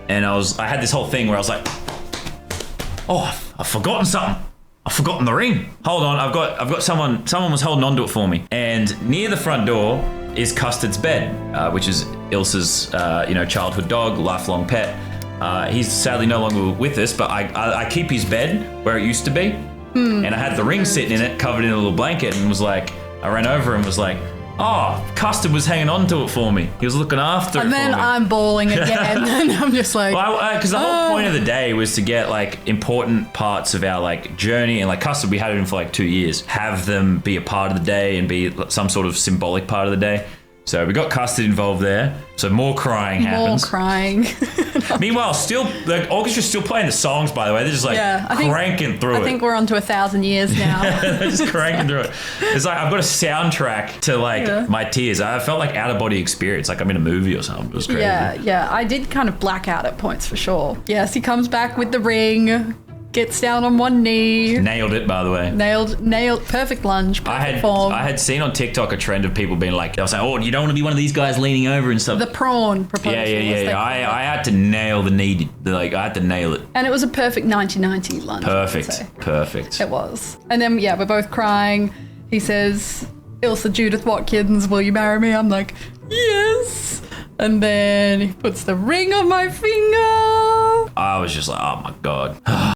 and I had this whole thing where I was like, oh, I've forgotten something. I've forgotten the ring. Hold on, I've got someone was holding onto it for me. And near the front door is Custard's bed, which is Ilsa's, childhood dog, lifelong pet. He's sadly no longer with us, but I keep his bed where it used to be. And I had the ring sitting in it, covered in a little blanket, and I ran over and was like, oh, Custard was hanging on to it for me. He was looking after it for me. And then I'm bawling again, and I'm just like... Because the whole point of the day was to get, like, important parts of our, like, journey, and, like, Custard, we had it in for, like, 2 years. Have them be a part of the day and be some sort of symbolic part of the day. So we got Custard involved there. So more crying happens. More crying. Meanwhile, still, the orchestra's still playing the songs, by the way. They're just like cranking through it. I think we're on to 1,000 years now. They're just cranking through it. It's like I've got a soundtrack to like my tears. I felt like out of body experience, like I'm in a movie or something. It was crazy. Yeah. I did kind of black out at points for sure. Yes, he comes back with the ring. Gets down on one knee. Nailed it, by the way. Nailed. Perfect lunge. Perfect form. I had seen on TikTok a trend of people being like, they were saying, oh, you don't want to be one of these guys leaning over and stuff. The prawn proposal. Yeah. I had to nail the knee. Like, I had to nail it. And it was a perfect 1990 lunge. Perfect. It was. And then, we're both crying. He says, Ilsa Judith Watkins, will you marry me? I'm like, yes. And then he puts the ring on my finger. I was just like, oh my God.